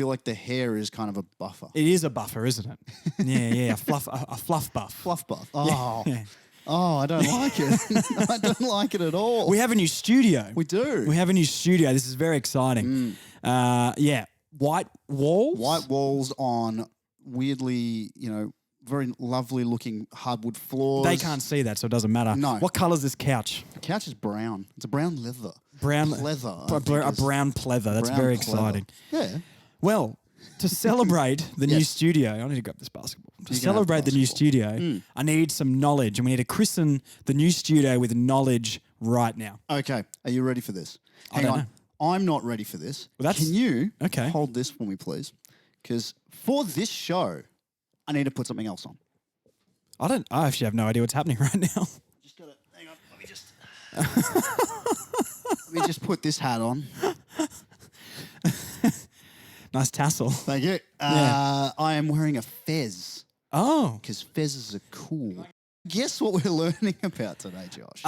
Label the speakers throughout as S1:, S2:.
S1: feel like the hair is kind of a buffer.
S2: It is a buffer, isn't it? Yeah, a fluff buff.
S1: Fluff buff. Oh,
S2: Yeah.
S1: oh, I don't like it. I don't like it at all.
S2: We have a new studio.
S1: We do.
S2: We have a new studio. This is very exciting. Yeah, white walls.
S1: White walls on weirdly, very lovely looking hardwood floors.
S2: They can't see that, so it doesn't matter.
S1: No.
S2: What colour is this couch?
S1: The couch is brown. It's a brown leather.
S2: Brown
S1: leather.
S2: A brown pleather. That's
S1: Brown
S2: very
S1: pleather.
S2: exciting.
S1: Yeah.
S2: Well, to celebrate the new
S1: Yes.
S2: studio, I need to grab this basketball. To
S1: You can have
S2: celebrate the new
S1: basketball.
S2: studio, I need some knowledge, and we need to christen the new studio with knowledge right now.
S1: Okay. Are you ready for this? Hang
S2: don't
S1: on.
S2: know.
S1: I'm not ready for this.
S2: Well, that's-
S1: Can you
S2: Okay.
S1: hold this for me, please? Because for this show, I need to put something else on.
S2: I actually have no idea what's happening right now.
S1: Just gotta hang on. Let me just let me just put this hat on.
S2: Nice tassel.
S1: Thank you.
S2: Yeah.
S1: I am wearing a fez
S2: Oh.
S1: because fezzes are cool. Guess what we're learning about today, Josh?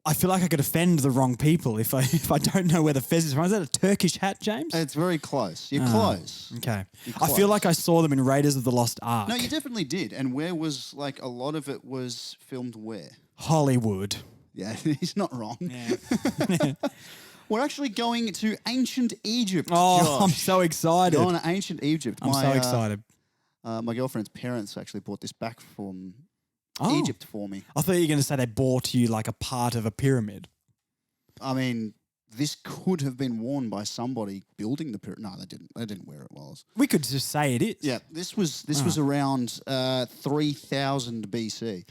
S2: I feel like I could offend the wrong people if I don't know where the fez is from. Is that a Turkish hat, James?
S1: It's very close. You're close.
S2: Okay.
S1: You're
S2: I feel like I saw them in Raiders of the Lost Ark.
S1: No, you definitely did. And where was a lot of it was filmed where?
S2: Hollywood.
S1: Yeah, he's not wrong.
S2: Yeah.
S1: We're actually going to ancient Egypt.
S2: Oh,
S1: Josh.
S2: I'm so excited.
S1: Going to ancient Egypt.
S2: I'm so excited.
S1: My girlfriend's parents actually brought this back from
S2: Oh.
S1: Egypt for me.
S2: I thought you were going to say they bought you like a part of a pyramid.
S1: I mean, this could have been worn by somebody building the pyramid. No, they didn't. They didn't wear it while I was.
S2: We could just say it is.
S1: Yeah, this was around 3000 BC.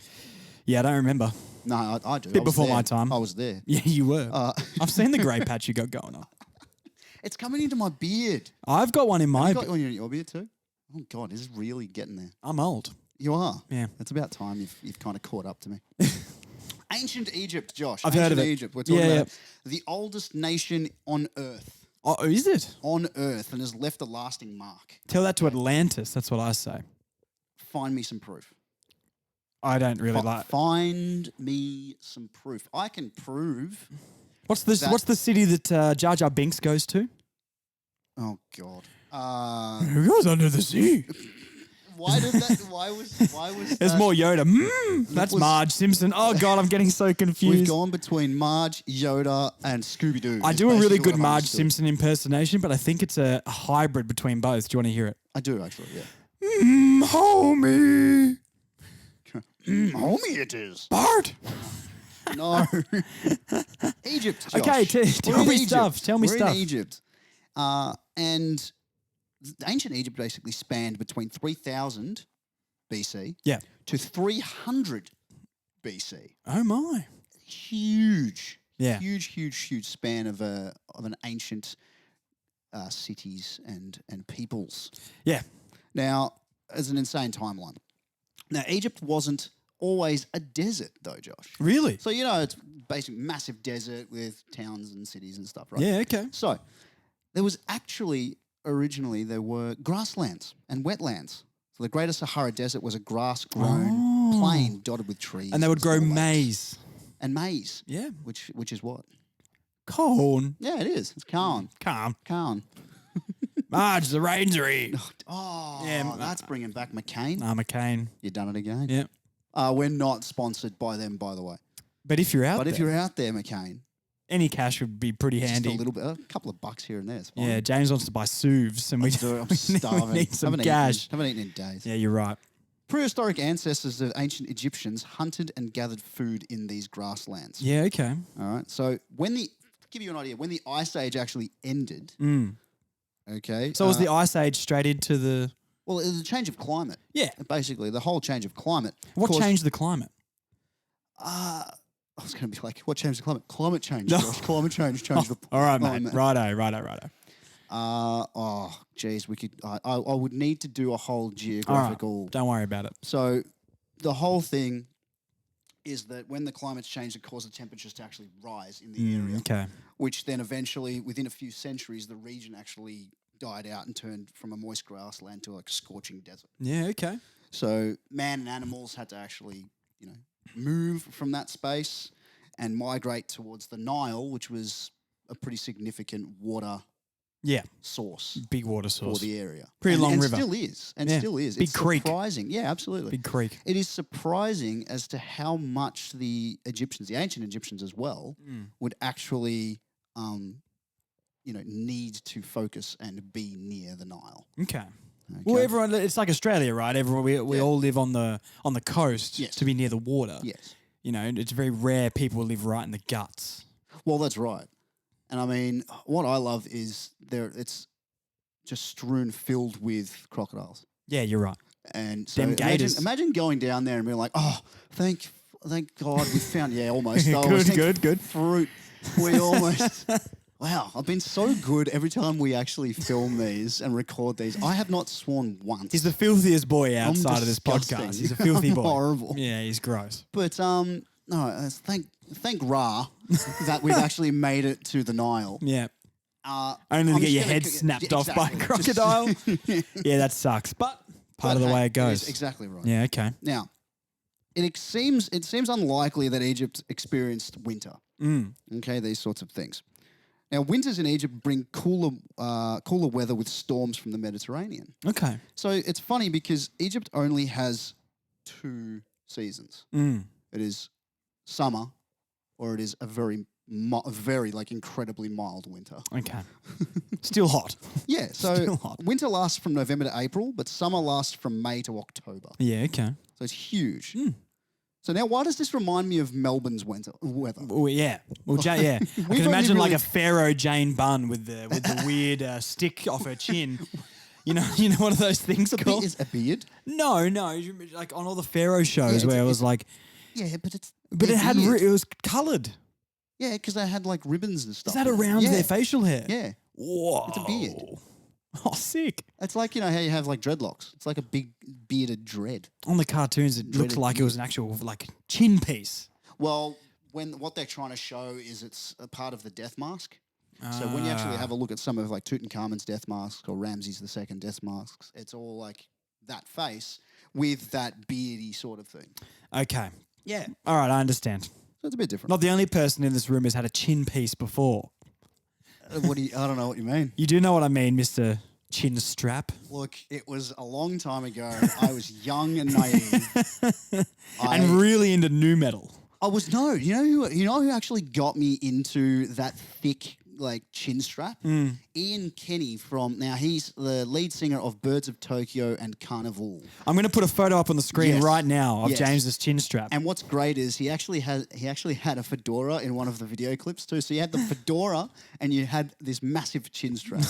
S2: Yeah, I don't remember.
S1: No, I do.
S2: Bit
S1: I was
S2: before
S1: there.
S2: my time.
S1: I was there.
S2: Yeah, you were. I've seen the grey patch you got going on.
S1: It's coming into my beard.
S2: I've got one in my
S1: You got one in your beard too? Oh God, this is really getting there.
S2: I'm old.
S1: You are.
S2: Yeah.
S1: It's about time you've kind of caught up to me. Ancient Egypt, Josh.
S2: I've
S1: Ancient
S2: heard of it.
S1: Egypt. We're talking
S2: Yeah,
S1: about the oldest nation on Earth.
S2: Oh, is it?
S1: On Earth, and has left a lasting mark.
S2: Tell that to Atlantis. That's what I say.
S1: Find me some proof.
S2: I don't really like.
S1: Find me some proof. I can prove.
S2: What's this? What's the city that Jar Jar Binks goes to?
S1: Oh God.
S2: It goes under the sea.
S1: Why did that? Why was?
S2: There's
S1: that?
S2: more Yoda. That's
S1: was-
S2: Marge Simpson. Oh God, I'm getting so
S1: We've
S2: confused.
S1: gone between Marge, Yoda, and Scooby Doo.
S2: I do a really good Marge Simpson impersonation, but I think it's a hybrid between both. Do you want to hear it?
S1: I do actually. Yeah.
S2: Homie.
S1: Homie, it is.
S2: Bart.
S1: No. Egypt. Josh.
S2: Okay, tell
S1: We're in
S2: me
S1: Egypt.
S2: stuff. Tell me
S1: We're
S2: stuff.
S1: in Egypt. And ancient Egypt basically spanned between 3000 BC
S2: Yeah.
S1: to 300 BC.
S2: Oh my.
S1: Huge.
S2: Yeah.
S1: Huge span of an ancient cities and peoples.
S2: Yeah.
S1: Now, it's an insane timeline. Now, Egypt wasn't always a desert, though, Josh.
S2: Really?
S1: So, it's basically massive desert with towns and cities and stuff, right?
S2: Yeah. Okay.
S1: So, there was actually, originally, there were grasslands and wetlands. So, the Greater Sahara Desert was a grass-grown plain dotted with trees.
S2: And they would grow
S1: small lakes.
S2: maize.
S1: And maize.
S2: Yeah.
S1: Which is what?
S2: Corn.
S1: Yeah, it is. It's corn.
S2: Calm.
S1: Corn.
S2: Marge, the rains are here.
S1: Oh,
S2: Yeah,
S1: that's bringing back McCain.
S2: McCain.
S1: You've done it again.
S2: Yeah.
S1: We're not sponsored by them, by the way.
S2: But if you're out
S1: But
S2: there,
S1: if you're out there, McCain,
S2: any cash would be pretty
S1: just
S2: handy.
S1: a little bit, a couple of bucks here and there. It's fine.
S2: Yeah, James wants to buy SUVs and we,
S1: I'm
S2: we
S1: starving.
S2: need some
S1: haven't
S2: cash.
S1: Haven't eaten in days.
S2: Yeah, you're right.
S1: Prehistoric ancestors of ancient Egyptians hunted and gathered food in these grasslands.
S2: Yeah, okay.
S1: All right. So to give you an idea, when the Ice Age actually ended, okay.
S2: So was the Ice Age straight into the...
S1: Well, it was a change of climate.
S2: Yeah.
S1: Basically, the whole change of climate.
S2: What
S1: caused-
S2: changed the climate?
S1: I was going to be like, what changed the climate? Climate change, Josh. Climate change changed the
S2: All right, mate.
S1: climate.
S2: Righto.
S1: Geez, we could. I would need to do a whole
S2: All right.
S1: geographical.
S2: Don't worry about it.
S1: So, the whole thing is that when the climates change, it causes the temperatures to actually rise in the area,
S2: Okay.
S1: which then eventually, within a few centuries, the region actually died out and turned from a moist grassland to like a scorching desert.
S2: Yeah, okay.
S1: So, man and animals had to actually, move from that space and migrate towards the Nile, which was a pretty significant water
S2: Yeah.
S1: source
S2: Big water
S1: for
S2: source.
S1: the area.
S2: Pretty long
S1: and
S2: river.
S1: Still is. And
S2: Yeah.
S1: still is.
S2: Big
S1: It's
S2: creek.
S1: surprising. Yeah, absolutely.
S2: Big creek.
S1: It is surprising as to how much the Egyptians, the ancient Egyptians as well, would actually, need to focus and be near the Nile.
S2: Okay. Well, everyone, it's like Australia, right? Everyone, we all live on the coast to be near the water.
S1: Yes.
S2: It's very rare people live right in the guts.
S1: Well, that's right. And I mean, what I love is it's just strewn filled with crocodiles.
S2: Yeah, you're right.
S1: And so
S2: Them gators.
S1: imagine going down there and being like, oh, thank God we found, almost.
S2: Good.
S1: Fruit. We almost, wow, I've been so good every time we actually film these and record these. I have not sworn once.
S2: He's the filthiest boy outside of this
S1: disgusting.
S2: podcast. He's a filthy boy.
S1: Horrible.
S2: Yeah, he's gross.
S1: But no, thank Ra that we've actually made it to the Nile.
S2: Yeah. Only
S1: I'm
S2: to get
S1: just
S2: your
S1: gonna
S2: head snapped off by a crocodile. Yeah, that sucks. But part of the way it goes.
S1: Exactly right.
S2: Yeah, okay.
S1: Now, it seems unlikely that Egypt experienced winter. Okay, these sorts of things. Now, winters in Egypt bring cooler weather with storms from the Mediterranean.
S2: Okay.
S1: So it's funny because Egypt only has 2 seasons. It is summer, or it is a very like incredibly mild winter.
S2: Okay. Still hot.
S1: Yeah, so
S2: Still hot.
S1: winter lasts from November to April, but summer lasts from May to October.
S2: Yeah, okay.
S1: So it's huge. So now, why does this remind me of Melbourne's weather?
S2: Well, yeah. Well, yeah. I can imagine like a Pharaoh Jane bun with the weird stick off her chin. You know what are those things called?
S1: Is a beard?
S2: No. Like on all the Pharaoh shows where it was like,
S1: yeah, but it's
S2: it was coloured.
S1: Yeah, because they had like ribbons and stuff.
S2: Is that around their facial hair?
S1: Yeah.
S2: Whoa.
S1: It's a beard.
S2: Oh, sick.
S1: It's like, how you have like dreadlocks. It's like a big bearded dread.
S2: On the cartoons, it looked like it was an actual like chin piece.
S1: Well, what they're trying to show is it's a part of the death mask. So when you actually have a look at some of like Tutankhamun's death masks or Ramses II death masks, it's all like that face with that beardy sort of thing.
S2: Okay.
S1: Yeah.
S2: All right, I understand.
S1: So it's a bit different.
S2: Not the only person in this room has had a chin piece before.
S1: I don't know what you mean.
S2: You do know what I mean, Mr. Chin Strap.
S1: Look, it was a long time ago. I was young and naive.
S2: And really into nu metal.
S1: I was you know who actually got me into that thick like chin strap? Ian Kenny he's the lead singer of Birds of Tokyo and Carnival.
S2: I'm going to put a photo up on the screen right now of
S1: Yes.
S2: James's chin strap.
S1: And what's great is he actually had a fedora in one of the video clips too. So you had the fedora and you had this massive chin strap.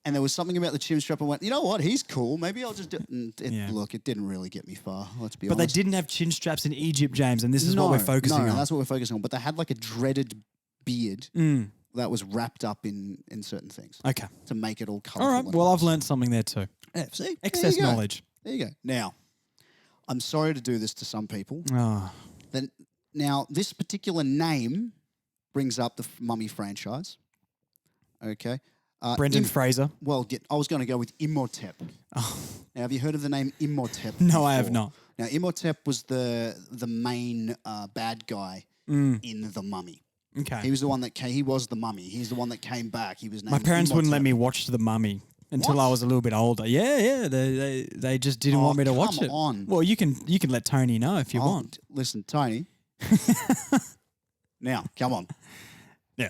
S1: And there was something about the chin strap. I went, you know what? He's cool. Maybe I'll just do it. Look, it didn't really get me far. Let's be honest.
S2: But they didn't have chin straps in Egypt, James, and this is what we're focusing on.
S1: No, that's what we're focusing on. But they had like a dreaded beard that was wrapped up in certain things.
S2: Okay.
S1: To make it all colourful.
S2: All right. Well, I've learned something there too.
S1: Yeah, see?
S2: Excess knowledge.
S1: There you go. Now, I'm sorry to do this to some people.
S2: Oh.
S1: Now, this particular name brings up the Mummy franchise. Okay.
S2: Brendan Fraser.
S1: Well, I was going to go with Imhotep.
S2: Oh.
S1: Now, have you heard of the name Imhotep?
S2: No, I have not.
S1: Now, Imhotep was the main bad guy in The Mummy.
S2: Okay.
S1: He was the one that came. He was the mummy. He's the one that came back. He was named
S2: My parents wouldn't let
S1: Imhotep.
S2: me watch The Mummy until
S1: What?
S2: I was a little bit older. Yeah. They just didn't want me to watch it.
S1: Come on.
S2: Well, you can let Tony know if you want.
S1: Listen, Tony. Now, come on.
S2: Yeah.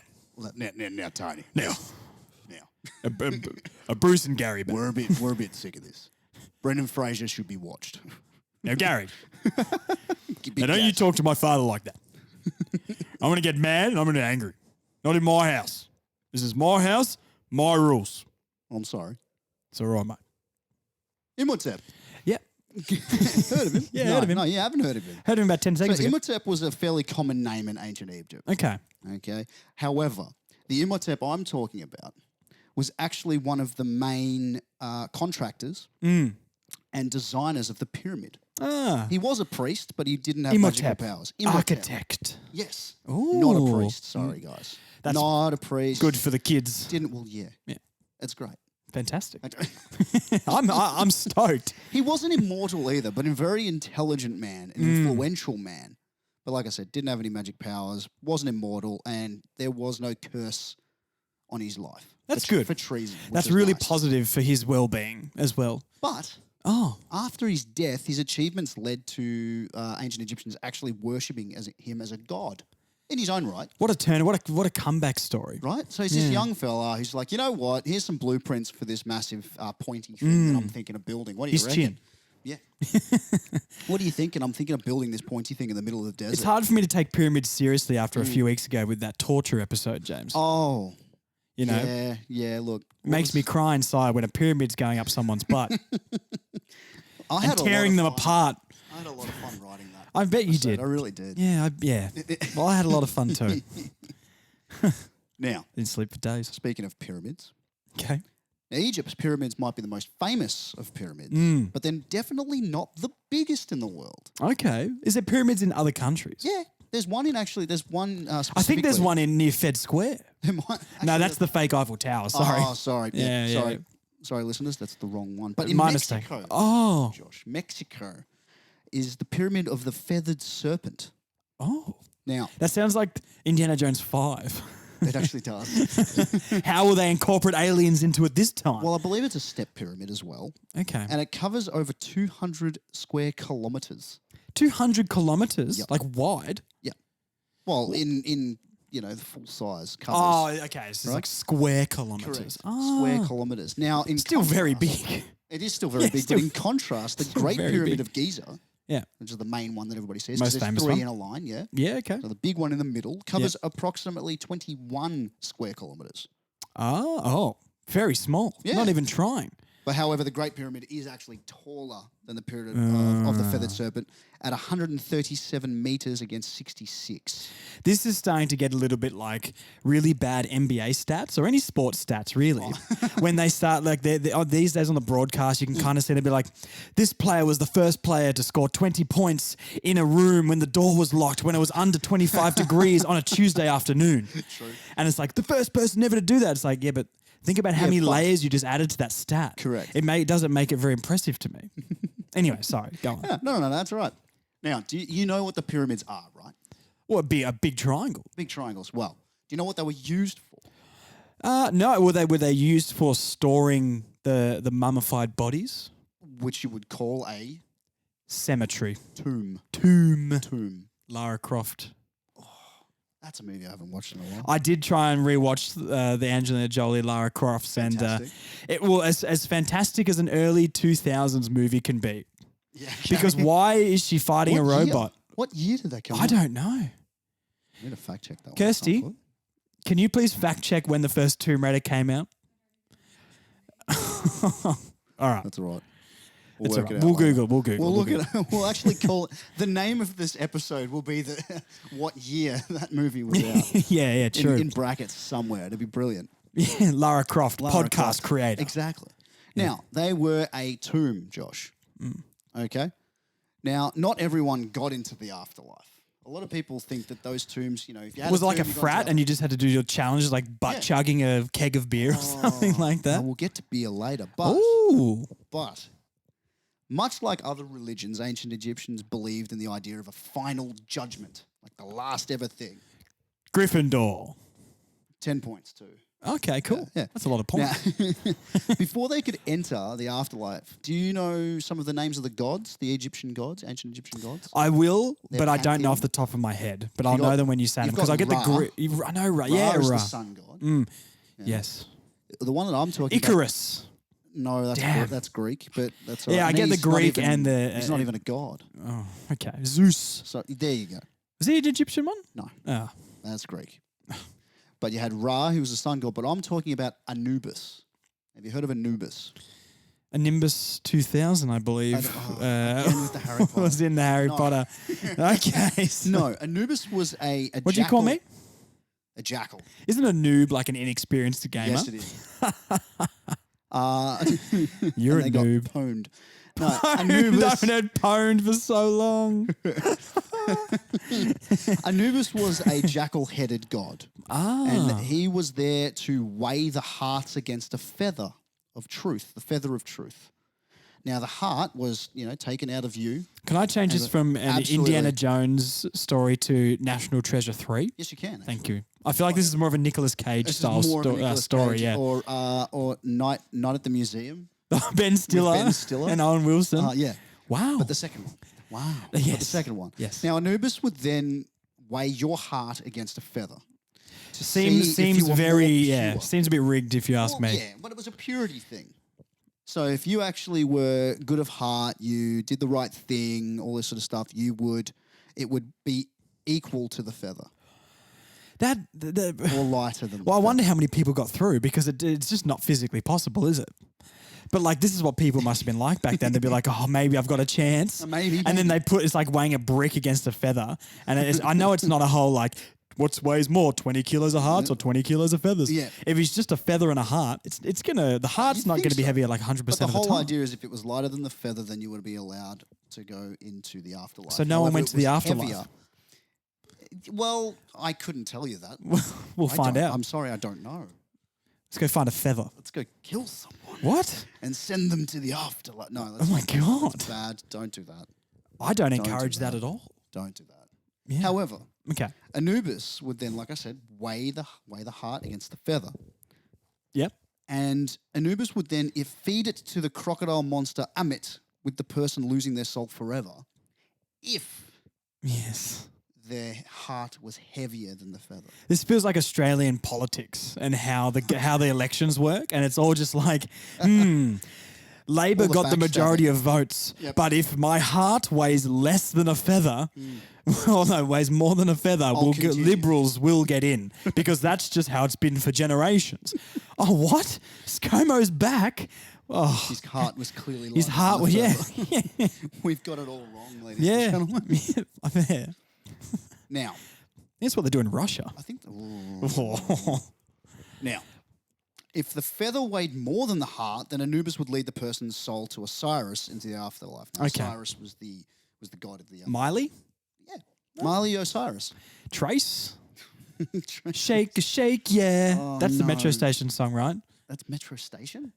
S1: Now, Tony.
S2: Now.
S1: Now.
S2: A Bruce and Gary bit.
S1: We're a bit sick of this. Brendan Fraser should be watched.
S2: Now, Gary.
S1: Big
S2: Now, don't you
S1: gas.
S2: talk to my father like that. I'm going to get mad and I'm going to get angry. Not in my house. This is my house, my rules.
S1: I'm sorry.
S2: It's all right, mate.
S1: Imhotep.
S2: Yeah.
S1: Heard of him?
S2: Yeah,
S1: no,
S2: heard of him.
S1: No, you haven't heard of him.
S2: Heard him about 10 seconds
S1: So
S2: ago.
S1: Imhotep was a fairly common name in ancient Egypt.
S2: Okay.
S1: Okay. However, the Imhotep I'm talking about was actually one of the main contractors and designers of the pyramid.
S2: Ah.
S1: He was a priest, but he didn't have
S2: Imhotep.
S1: magical powers. Imhotep.
S2: Architect.
S1: Yes.
S2: Ooh.
S1: Not a priest. Sorry, guys.
S2: That's
S1: not a priest.
S2: Good for the kids.
S1: Yeah. It's great.
S2: Fantastic. I'm stoked.
S1: He wasn't immortal either, but a very intelligent man, an influential man. But like I said, didn't have any magic powers, wasn't immortal, and there was no curse on his life.
S2: That's
S1: for,
S2: good.
S1: For treason.
S2: That's
S1: is
S2: really
S1: nice.
S2: positive for his well-being as well.
S1: But after his death, his achievements led to ancient Egyptians actually worshipping him as a god in his own right.
S2: What a turn! What a comeback story!
S1: Right? So he's this young fella who's like, you know what? Here's some blueprints for this massive pointy thing that I'm thinking of building. What do you reckon?
S2: Chin.
S1: Yeah. What are you thinking? I'm thinking of building this pointy thing in the middle of the desert.
S2: It's hard for me to take pyramids seriously after a few weeks ago with that torture episode, James.
S1: Oh.
S2: You know?
S1: Yeah, look.
S2: Makes me cry inside when a pyramid's going up someone's butt
S1: and
S2: tearing them apart.
S1: I had a lot of fun writing that.
S2: I bet you did.
S1: I really did.
S2: Yeah, Well, I had a lot of fun too.
S1: Now,
S2: Didn't sleep for days.
S1: speaking of pyramids,
S2: Okay.
S1: now Egypt's pyramids might be the most famous of pyramids, but then definitely not the biggest in the world.
S2: Okay. Is there pyramids in other countries?
S1: Yeah, there's one
S2: I think there's one in near Fed Square. No, that's the fake Eiffel Tower. Sorry.
S1: Oh, sorry.
S2: Yeah, yeah.
S1: Sorry. Sorry, listeners, that's the wrong one. But in
S2: My
S1: Mexico,
S2: mistake. Oh.
S1: Josh, Mexico is the pyramid of the feathered serpent.
S2: Oh.
S1: Now,
S2: That sounds like Indiana Jones 5.
S1: it actually does.
S2: How will they incorporate aliens into it this time?
S1: Well, I believe it's a step pyramid as well.
S2: Okay.
S1: And it covers over 200 square kilometers.
S2: 200 kilometers?
S1: Yep.
S2: Like wide?
S1: Yeah. Well, in the full size covers.
S2: Oh, okay. So it's
S1: Right?
S2: like square kilometers.
S1: Correct.
S2: Oh.
S1: Square kilometers. Now, in
S2: Still very
S1: contrast-
S2: big.
S1: It is still very
S2: Yeah,
S1: big,
S2: still-
S1: but in contrast, the
S2: still
S1: Great
S2: very
S1: Pyramid
S2: big.
S1: of Giza,
S2: Yeah.
S1: which is the main one that everybody sees,
S2: Most
S1: 'cause there's
S2: famous
S1: three
S2: one.
S1: in a line, yeah.
S2: Yeah, okay.
S1: So the big one in the middle covers approximately 21 square kilometers.
S2: Oh, very small.
S1: Yeah.
S2: Not even trying.
S1: But however, the Great Pyramid is actually taller than the pyramid of the feathered serpent at 137 meters against 66.
S2: This is starting to get a little bit like really bad NBA stats or any sports stats, really. When they start like these days on the broadcast, you can kind of see it be like, this player was the first player to score 20 points in a room when the door was locked, when it was under 25 degrees on a Tuesday afternoon.
S1: True.
S2: And it's like the first person ever to do that. It's like, yeah, but think about how many
S1: but-
S2: layers you just added to that stat.
S1: Correct.
S2: It doesn't make it very impressive to me. Anyway, sorry, go on.
S1: Yeah, no, that's all right. Now, do you know what the pyramids are, right?
S2: Well, it'd be a big triangle.
S1: Big triangles. Well, do you know what they were used for?
S2: No, were they used for storing the mummified bodies?
S1: Which you would call a
S2: Cemetery.
S1: tomb.
S2: Tomb. Lara Croft.
S1: That's a movie I haven't watched in a while.
S2: I did try and rewatch the Angelina Jolie Lara Crofts, and
S1: Fantastic.
S2: it will as fantastic as an early 2000s movie can be.
S1: Yeah.
S2: Because why is she fighting a
S1: What year?
S2: robot?
S1: What year did that come
S2: I
S1: out?
S2: don't know.
S1: I need to fact check that one.
S2: Kirsty?
S1: at some point.
S2: Can you please fact check when the first Tomb Raider came out? All right.
S1: That's all right.
S2: It's all
S1: work
S2: right.
S1: it out
S2: We'll
S1: later.
S2: Google. We'll Google.
S1: We'll
S2: we'll
S1: look
S2: Google.
S1: at. We'll actually call it. The name of this episode will be the what year that movie was out.
S2: Yeah, true.
S1: in brackets somewhere. It'd be brilliant.
S2: Yeah, Lara Croft,
S1: Lara
S2: podcast
S1: Croft.
S2: creator.
S1: Exactly. Now they were a tomb, Josh. Okay. Now, not everyone got into the afterlife. A lot of people think that those tombs, if you had
S2: Was it like a
S1: tomb, you got
S2: frat
S1: into
S2: and you just had to do your challenges like butt
S1: Yeah.
S2: chugging a keg of beer or something like
S1: Now,
S2: that?
S1: we'll get to beer later, but
S2: Ooh.
S1: much like other religions, ancient Egyptians believed in the idea of a final judgment, like the last ever thing.
S2: Gryffindor.
S1: 10 points too.
S2: Okay, cool.
S1: Yeah.
S2: That's a lot of points.
S1: Now, before they could enter the afterlife, do you know some of the names of the gods, the Egyptian gods, ancient Egyptian gods?
S2: I will,
S1: Their
S2: but I don't know
S1: pantheon.
S2: off the top of my head. But I'll
S1: got-
S2: know them when you say them
S1: you've
S2: because I
S1: got
S2: get
S1: Ra.
S2: I know Ra.
S1: Ra
S2: Yeah,
S1: is
S2: Ra.
S1: the sun god.
S2: Yes.
S1: The one that I'm talking about.
S2: Icarus.
S1: No,
S2: Damn.
S1: that's Greek, but that's all
S2: Yeah,
S1: right.
S2: I
S1: And
S2: get the
S1: he's not
S2: Greek
S1: even-
S2: and the-
S1: He's not even a god.
S2: Oh, okay. Zeus.
S1: So there you go.
S2: Was he an Egyptian one?
S1: No,
S2: Oh.
S1: that's Greek. But you had Ra, who was the sun god, but I'm talking about Anubis. Have you heard of Anubis?
S2: A Nimbus 2000, I believe.
S1: Again with the Harry Potter.
S2: was in the Harry
S1: No.
S2: Potter. Okay.
S1: No, Anubis was a
S2: What'd you call
S1: jackal-
S2: me?
S1: A jackal.
S2: Isn't a noob like an inexperienced gamer?
S1: Yes, it is.
S2: You're
S1: and
S2: a
S1: they
S2: noob.
S1: got pwned. No,
S2: I
S1: Anubis,
S2: haven't had pwned for so long.
S1: Anubis was a jackal-headed god.
S2: Ah.
S1: And he was there to weigh the hearts against a feather of truth, the feather of truth. Now the heart was, taken out of view.
S2: Can I change this from an
S1: Absolutely.
S2: Indiana Jones story to National Treasure 3?
S1: Yes, you can.
S2: Thank you. I feel like this is more of a Nicolas Cage
S1: This
S2: style
S1: is more of a Nicolas
S2: story,
S1: Cage
S2: yeah.
S1: Or Night at the Museum.
S2: Ben Stiller,
S1: Ben Stiller.
S2: and Owen Wilson.
S1: Yeah.
S2: Wow.
S1: But the second one. Wow.
S2: Yes.
S1: But the second one.
S2: Yes.
S1: Now Anubis would then weigh your heart against a feather. To
S2: Seems
S1: see if you were
S2: very
S1: more pure.
S2: seems a bit rigged if you ask me.
S1: Yeah, but it was a purity thing. So if you actually were good of heart, you did the right thing, all this sort of stuff, it would be equal to the feather or lighter than.
S2: Well, I wonder how many people got through because it's just not physically possible, is it? But like this is what people must have been like back then. They'd be like, "Oh, maybe I've got a chance."
S1: Maybe.
S2: And then they it's like weighing a brick against a feather. And I know it's not a whole like what weighs more, 20 kilos of hearts or 20 kilos of feathers?
S1: Yeah.
S2: If it's just a feather and a heart, the heart's not going to be heavy at like 100%
S1: But the
S2: of the
S1: whole
S2: time.
S1: idea is if it was lighter than the feather, then you would be allowed to go into the afterlife.
S2: So no one
S1: However,
S2: went
S1: it
S2: to the
S1: was
S2: afterlife?
S1: heavier. Well, I couldn't tell you that.
S2: We'll find out.
S1: I'm sorry, I don't know.
S2: Let's go find a feather.
S1: Let's go kill someone.
S2: What?
S1: And send them to the afterlife. No,
S2: Oh my God.
S1: that's bad. Don't do that.
S2: I don't
S1: do
S2: encourage that
S1: that.
S2: at all.
S1: Don't do that.
S2: Yeah.
S1: However,
S2: Okay.
S1: Anubis would then, like I said, weigh the heart against the feather.
S2: Yep.
S1: And Anubis would then, feed it to the crocodile monster Amit, with the person losing their soul forever, if
S2: Yes.
S1: their heart was heavier than the feather.
S2: This feels like Australian politics and how the elections work, and it's all just like, Labor
S1: All the
S2: got the majority of votes,
S1: Yep.
S2: but if my heart weighs less than a feather, well, no, weighs more than a feather,
S1: continue.
S2: Liberals will get in because that's just how it's been for generations. Oh, what? ScoMo's back. Oh,
S1: His heart was clearly
S2: his
S1: lighter
S2: heart
S1: than
S2: was,
S1: the
S2: yeah.
S1: feather. We've got it all wrong, ladies
S2: Yeah.
S1: and gentlemen.
S2: Yeah.
S1: Now,
S2: That's what they do in Russia.
S1: I think...
S2: Oh.
S1: Now, if the feather weighed more than the heart, then Anubis would lead the person's soul to Osiris into the afterlife. Now,
S2: Okay.
S1: Osiris was the god of the
S2: Miley?
S1: yeah, Marley Osiris.
S2: Trace? Shake, shake, yeah.
S1: Oh,
S2: That's the Metro
S1: no.
S2: Station song, right?
S1: That's Metro Station?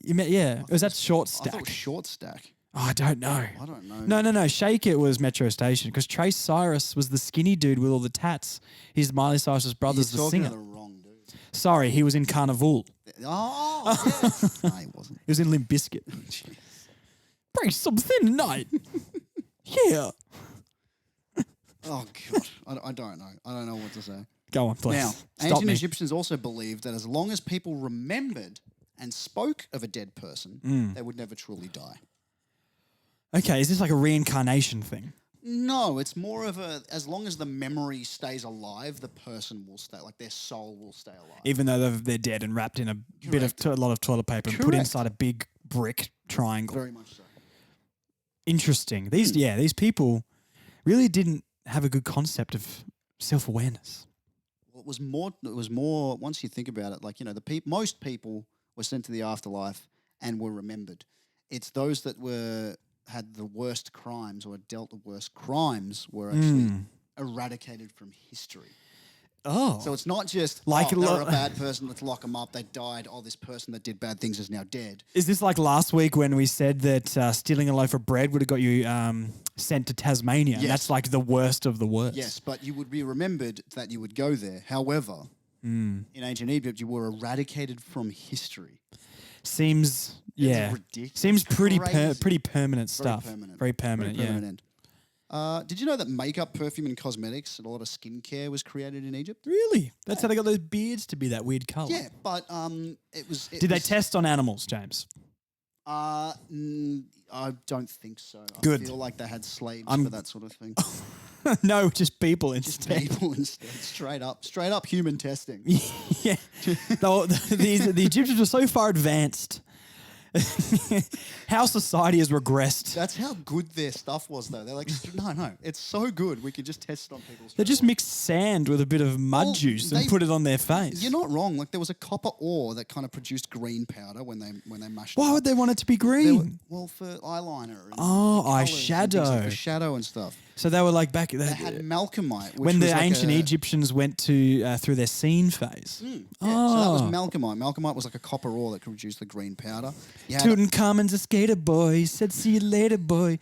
S2: Yeah. Was that Short
S1: I thought
S2: Stack?
S1: it was Short Stack.
S2: Oh, I don't know.
S1: I don't know.
S2: No. Shake It was Metro Station because Trace Cyrus was the skinny dude with all the tats. He's Miley Cyrus's brother's
S1: You're
S2: the
S1: talking
S2: singer.
S1: to the wrong dude.
S2: Sorry, he was in Carnival.
S1: Oh, yes. No, he wasn't.
S2: He was in Limp Bizkit.
S1: Jeez.
S2: Bring something tonight. Yeah.
S1: Oh, God. I don't know. I don't know what to say.
S2: Go on, please.
S1: Now,
S2: Stop
S1: ancient
S2: me.
S1: Egyptians also believed that as long as people remembered and spoke of a dead person, they would never truly die.
S2: Okay, is this like a reincarnation thing?
S1: No, it's more of as long as the memory stays alive, the person will stay, like their soul will stay alive.
S2: Even though they're dead and wrapped in a bit of a lot of toilet paper and put
S1: Correct.
S2: inside a big brick triangle.
S1: Very much so.
S2: Interesting. These people really didn't have a good concept of self-awareness.
S1: Well, it was more, once you think about it, like, most people were sent to the afterlife and were remembered. It's those that had the worst crimes or dealt the worst crimes were actually eradicated from history.
S2: Oh.
S1: So it's not just
S2: Like
S1: they're a bad person, let's lock them up, they died, this person that did bad things is now dead.
S2: Is this like last week when we said that stealing a loaf of bread would have got you sent to Tasmania?
S1: Yes.
S2: That's like the worst of the worst.
S1: Yes, but you would be remembered that you would go there. However, in ancient Egypt, you were eradicated from history.
S2: Seems
S1: ridiculous.
S2: Seems pretty
S1: Crazy.
S2: pretty permanent
S1: Very
S2: stuff.
S1: permanent.
S2: Very permanent.
S1: Very
S2: Yeah.
S1: permanent. Did you know that makeup, perfume, and cosmetics and a lot of skincare was created in Egypt?
S2: Really? That's how they got those beards to be that weird color.
S1: Yeah, but it was.
S2: Did they test on animals, James?
S1: I don't think so.
S2: Good.
S1: I feel like they had slaves
S2: I'm-
S1: for that sort of thing.
S2: No, just people
S1: Just
S2: instead.
S1: people instead, straight up human testing.
S2: Yeah. The Egyptians were so far advanced. How society has regressed.
S1: That's how good their stuff was, though. They're like, no, it's so good. We could just test it on people.
S2: They just mixed sand with a bit of mud
S1: Well,
S2: juice and
S1: they-
S2: put it on their face.
S1: You're not wrong. Like there was a copper ore that kind of produced green powder when they mashed.
S2: Why
S1: it
S2: would
S1: up.
S2: they want it to be
S1: They were-
S2: green?
S1: well, for eyeliner. And
S2: Oh,
S1: colours and things like
S2: eyeshadow.
S1: for shadow and stuff.
S2: So they were like back
S1: They had malachite. Which
S2: when
S1: was
S2: the
S1: like
S2: ancient Egyptians went to through their scene phase.
S1: Yeah, so that was
S2: Oh.
S1: malachite. Malachite was like a copper ore that could produce the green powder. You had-
S2: Tutankhamun's a skater boy. He said, "See you later, boy."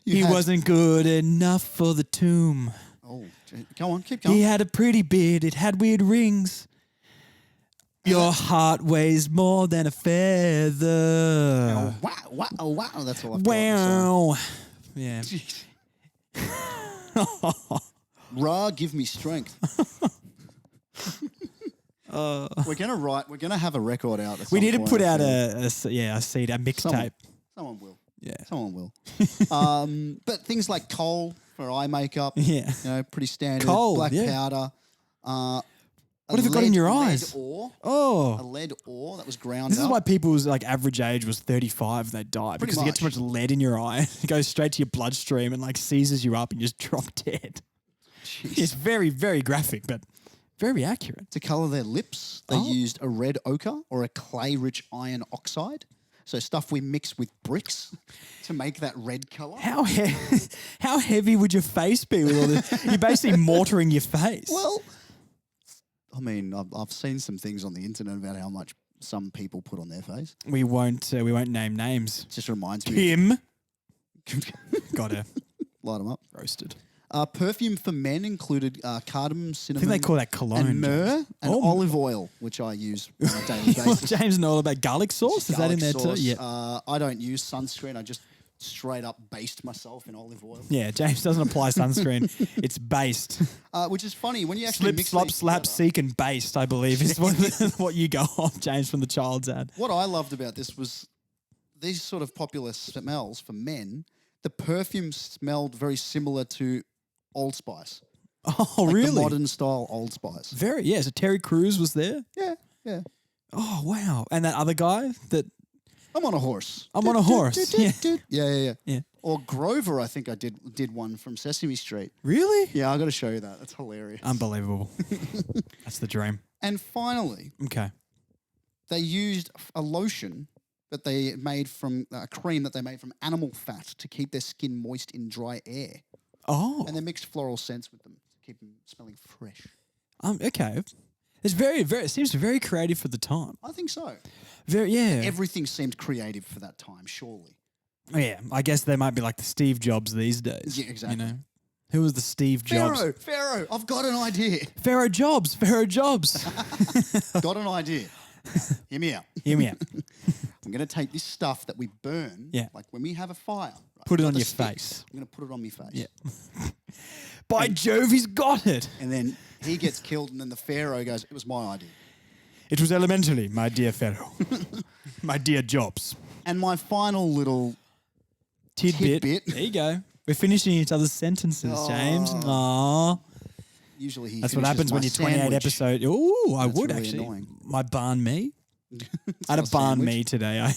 S1: you
S2: He
S1: had-
S2: wasn't good enough for the tomb.
S1: Oh, go on, keep going.
S2: He had a pretty beard. It had weird rings. Your heart weighs more than a feather.
S1: Wow, wow, wow. That's all I've got. So.
S2: Wow. Yeah.
S1: Ra, give me strength. We're gonna have a record out.
S2: We need to put out a CD, a mixtape.
S1: Someone will.
S2: Yeah.
S1: Someone will. But things like coal for eye makeup,
S2: Yeah.
S1: pretty standard.
S2: Coal,
S1: black
S2: yeah.
S1: powder.
S2: What have you got in your eyes?
S1: Lead ore.
S2: Oh.
S1: A lead ore that was ground
S2: This is
S1: up.
S2: why people's like average age was 35 and they die because you get too much lead in your eye. It goes straight to your bloodstream and like seizes you up and you just drop dead.
S1: Jeez.
S2: It's very, very graphic, but very accurate.
S1: To colour their lips, they used a red ochre or a clay-rich iron oxide. So stuff we mix with bricks to make that red colour.
S2: How heavy would your face be with all this? You're basically mortaring your face.
S1: Well, I mean, I've seen some things on the internet about how much some people put on their face.
S2: we won't name names.
S1: It just reminds me.
S2: Kim. Got her.
S1: Light them up.
S2: Roasted.
S1: Perfume for men included cardamom,
S2: I
S1: cinnamon,
S2: think they call that cologne.
S1: and myrrh, and
S2: Oh.
S1: olive oil, which I use on a daily
S2: Well,
S1: basis.
S2: James know all about garlic sauce. Is that in there
S1: Garlic sauce.
S2: too? Yeah.
S1: I don't use sunscreen. I just straight up baste myself in olive oil.
S2: Yeah, James doesn't apply sunscreen. It's based.
S1: Which is funny when you actually
S2: Slip,
S1: mix
S2: slop,
S1: these
S2: slap,
S1: together.
S2: seek, and based, I believe, is what you go off, James, from the child's ad.
S1: What I loved about this was these sort of popular smells for men. The perfume smelled very similar to Old Spice.
S2: Oh,
S1: Like
S2: really?
S1: the modern style Old Spice.
S2: Very, yeah. So Terry Crews was there.
S1: Yeah, yeah.
S2: Oh, wow. And that other guy that
S1: I'm on a horse.
S2: I'm on a horse. Yeah.
S1: Yeah.
S2: Yeah.
S1: Or Grover, I think I did one from Sesame Street.
S2: Really?
S1: Yeah, I got to show you that. That's hilarious.
S2: Unbelievable. That's the dream.
S1: And finally,
S2: Okay.
S1: they used a lotion that they made from a cream that they made from animal fat to keep their skin moist in dry air.
S2: Oh.
S1: And they mixed floral scents with them to keep them smelling fresh.
S2: Okay. It's very, very. It seems very creative for the time.
S1: I think so.
S2: Very, yeah.
S1: Everything seemed creative for that time, surely.
S2: Yeah. I guess they might be like the Steve Jobs these days.
S1: Yeah, exactly.
S2: You know, who was the Steve Jobs?
S1: Pharaoh, I've got an idea.
S2: Pharaoh Jobs. Pharaoh Jobs.
S1: Got an idea. Hear me out.
S2: Hear me out.
S1: I'm going to take this stuff that we burn,
S2: Yeah.
S1: like when we have a fire. Right,
S2: Put it
S1: got
S2: on
S1: the
S2: your
S1: sticks.
S2: face.
S1: I'm going to put it on my face.
S2: Yeah. By Jove, he's got it.
S1: And then he gets killed, and then the Pharaoh goes, it was my idea.
S2: It was elementally, my dear Pharaoh. My dear Jobs.
S1: And my final little
S2: Tidbit.
S1: Tidbit.
S2: There you go. We're finishing each other's sentences, James. Aww.
S1: Usually he
S2: That's what
S1: finishes
S2: happens
S1: my
S2: when you're 28
S1: sandwich.
S2: episodes. Ooh, I
S1: That's
S2: would
S1: really
S2: actually.
S1: annoying.
S2: My banh mi. I had a
S1: not a
S2: banh
S1: sandwich.
S2: mi today.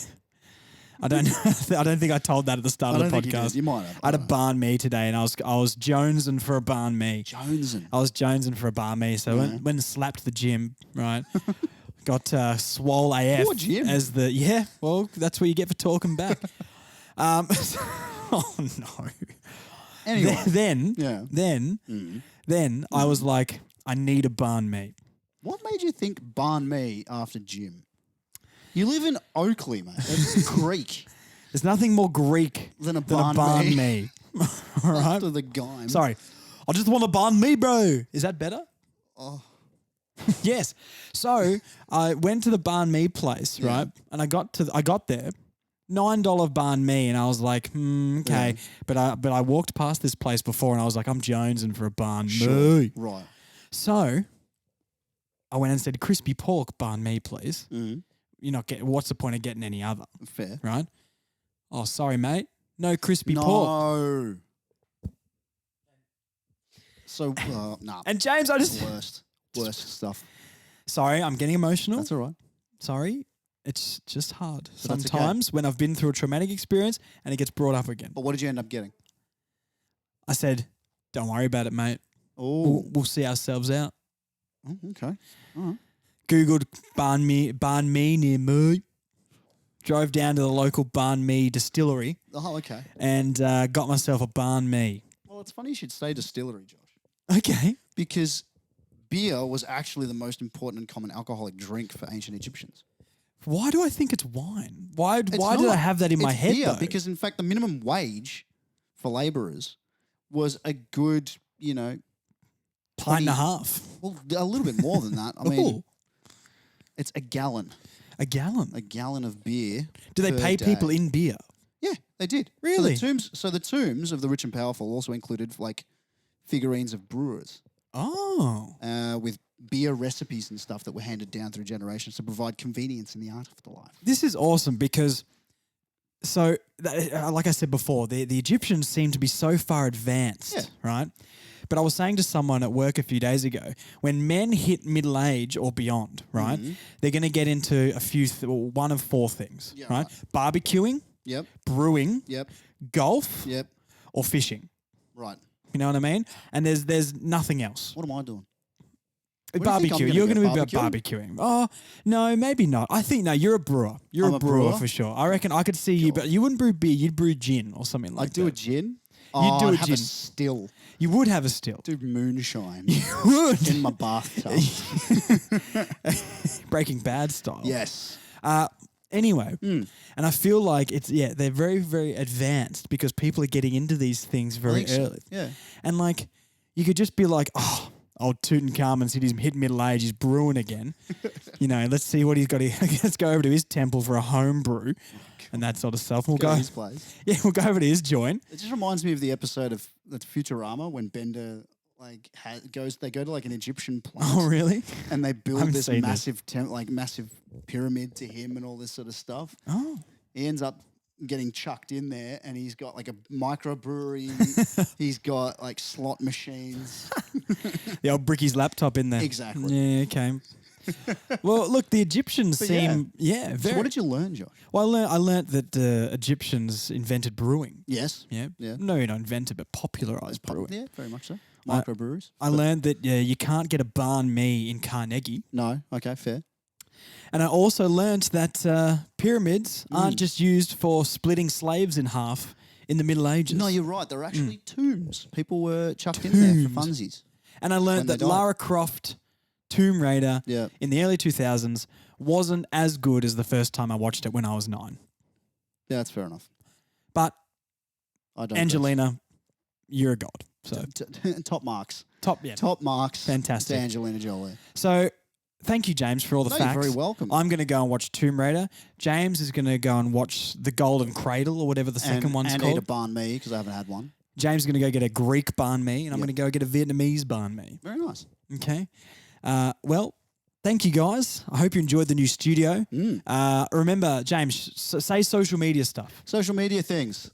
S2: I don't I don't think I told that at the start
S1: I
S2: of
S1: don't
S2: the
S1: think you did.
S2: podcast.
S1: You might have.
S2: I had a banh mi today, and I was jonesing for a banh mi.
S1: Joneson.
S2: I was jonesing for a banh mi, so when slapped the gym, right? Got swole AF
S1: Poor Jim.
S2: as the well, that's what you get for talking back. Oh no.
S1: Anyway.
S2: Then
S1: Yeah.
S2: I was like, I need a banh mi.
S1: What made you think banh mi after gym? You live in Oakley, mate. It's Greek.
S2: There's nothing more Greek
S1: Than a banh mi.
S2: mi. All right.
S1: After the guy.
S2: Sorry. I just want a banh mi, bro. Is that better?
S1: Oh.
S2: Yes. So I went to the banh mi place,
S1: Yeah.
S2: right? And I got there, $9 banh mi, and I was like, okay.
S1: Yeah.
S2: But I walked past this place before, and I was like, I'm jonesing for a banh
S1: Sure.
S2: mi.
S1: Right.
S2: So I went and said, crispy pork banh mi, please.
S1: Mm.
S2: You're not getting. What's the point of getting any other,
S1: Fair.
S2: right? Oh, sorry, mate. No crispy pork.
S1: No. So, nah.
S2: And James, I just
S1: Worst stuff.
S2: sorry, I'm getting emotional.
S1: That's all right.
S2: Sorry. It's just hard
S1: But that's okay.
S2: sometimes when I've been through a traumatic experience and it gets brought up again.
S1: But what did you end up getting?
S2: I said, don't worry about it, mate.
S1: Oh,
S2: We'll see ourselves out.
S1: okay. All right.
S2: Googled banh mi near me. Drove down to the local banh mi distillery
S1: Oh, okay.
S2: and got myself a banh mi.
S1: Well, it's funny you should say distillery, Josh,
S2: Okay.
S1: because beer was actually the most important and common alcoholic drink for ancient Egyptians.
S2: Why do I think it's wine? Why
S1: It's
S2: did I
S1: not.
S2: have that in my
S1: It's
S2: head
S1: beer,
S2: though?
S1: because in fact the minimum wage for labourers was a good,
S2: pint and a
S1: 20
S2: half.
S1: well, a little bit more than that. I mean,
S2: Ooh,
S1: it's a gallon
S2: a gallon.
S1: of beer.
S2: Do they
S1: per
S2: pay people
S1: day.
S2: in beer?
S1: Yeah, they did.
S2: Really?
S1: So the tombs of the rich and powerful also included like figurines of brewers
S2: Oh,
S1: with beer recipes and stuff that were handed down through generations to provide convenience in the art of the life.
S2: this is awesome because, like I said before, the Egyptians seem to be so far advanced,
S1: Yeah.
S2: right? But I was saying to someone at work a few days ago, when men hit middle age or beyond, right, they're going to get into one of four things,
S1: Yeah,
S2: right?
S1: right.
S2: Barbecuing,
S1: Yep.
S2: brewing,
S1: Yep.
S2: golf,
S1: Yep.
S2: or fishing.
S1: Right.
S2: You know what I mean? And there's nothing else.
S1: What am I doing?
S2: Barbecue. You're going to be about barbecuing. Oh, no, maybe not. I think, no, you're a brewer. You're
S1: I'm
S2: a
S1: a
S2: brewer
S1: brewer?
S2: for sure. I reckon I could see you, but you wouldn't brew beer. You'd brew gin or something like
S1: I'd do a
S2: that.
S1: gin.
S2: You'd do
S1: I'd
S2: a
S1: have
S2: gin.
S1: a still.
S2: You would have a still.
S1: Do moonshine
S2: You would.
S1: in my bathtub.
S2: Breaking Bad style.
S1: Yes.
S2: Anyway,
S1: Hmm.
S2: and I feel like they're very, very advanced because people are getting into these things very
S1: think so,
S2: early.
S1: yeah.
S2: And like, you could just be like, oh, old Tutankhamun's hit middle age, he's brewing again. Let's see what he's got. Let's go over to his temple for a home brew and that sort of stuff. We'll
S1: Go
S2: go.
S1: to his place.
S2: Yeah, we'll go over to his joint.
S1: It just reminds me of the episode of Futurama when Bender they go to like an Egyptian planet.
S2: Oh, really?
S1: And they build
S2: haven't
S1: this
S2: seen
S1: massive massive pyramid to him and all this sort of stuff.
S2: Oh.
S1: He ends up getting chucked in there, and he's got like a microbrewery. He's got like slot machines.
S2: The old Bricky's laptop in there.
S1: Exactly.
S2: Yeah, okay. Well, look, the Egyptians
S1: But
S2: seem,
S1: So
S2: very.
S1: what did you learn, Josh?
S2: Well, I learnt that Egyptians invented brewing.
S1: Yes.
S2: Yeah.
S1: Yeah.
S2: No, not invented, but popularized brewing.
S1: Yeah, very much so. Microbreweries.
S2: I learned that you can't get a banh mi in Carnegie.
S1: No. Okay, fair.
S2: And I also learnt that pyramids
S1: Mm.
S2: aren't just used for splitting slaves in half in the Middle Ages.
S1: No, you're right. They're actually tombs. People were chucked in there for funsies.
S2: And I learnt
S1: when they
S2: that
S1: died.
S2: Lara Croft Tomb Raider
S1: Yeah.
S2: in the early 2000s wasn't as good as the first time I watched it when I was 9.
S1: Yeah, that's fair enough.
S2: But
S1: I don't.
S2: Angelina, you're a god. So
S1: Top marks.
S2: top
S1: marks.
S2: Fantastic.
S1: To Angelina Jolie.
S2: So thank you, James, for all the
S1: No,
S2: facts.
S1: you're very welcome.
S2: I'm going to go and watch Tomb Raider. James is going to go and watch The Golden Cradle or whatever the second one's
S1: and
S2: called.
S1: eat a banh mi because I haven't had one.
S2: James is going to go get a Greek banh mi, and I'm
S1: Yep.
S2: going to go get a Vietnamese banh mi.
S1: Very nice.
S2: Okay. Well, thank you, guys. I hope you enjoyed the new studio. Remember, James, say social media stuff.
S1: Social media things.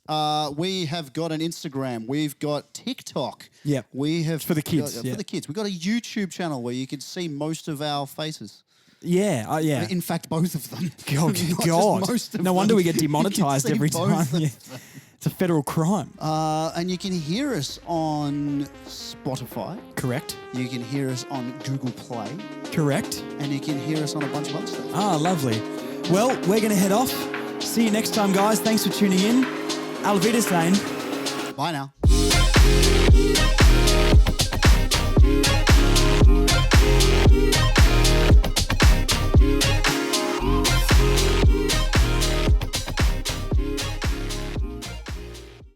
S1: We have got an Instagram. We've got TikTok.
S2: Yep.
S1: We have
S2: for the kids,
S1: got-
S2: yeah.
S1: For the kids. We've got a YouTube channel where you can see most of our faces.
S2: Yeah, yeah.
S1: In fact, both of them.
S2: God,
S1: Not just
S2: God.
S1: most of
S2: No wonder
S1: them.
S2: we get
S1: You can
S2: demonetized
S1: see
S2: every
S1: both
S2: time.
S1: of
S2: Yeah.
S1: them.
S2: It's a federal crime.
S1: And you can hear us on Spotify.
S2: Correct.
S1: You can hear us on Google Play.
S2: Correct.
S1: And you can hear us on a bunch of other stuff.
S2: Ah, lovely. Well, we're going to head off. See you next time, guys. Thanks for tuning in. Alvidasein.
S1: Bye now.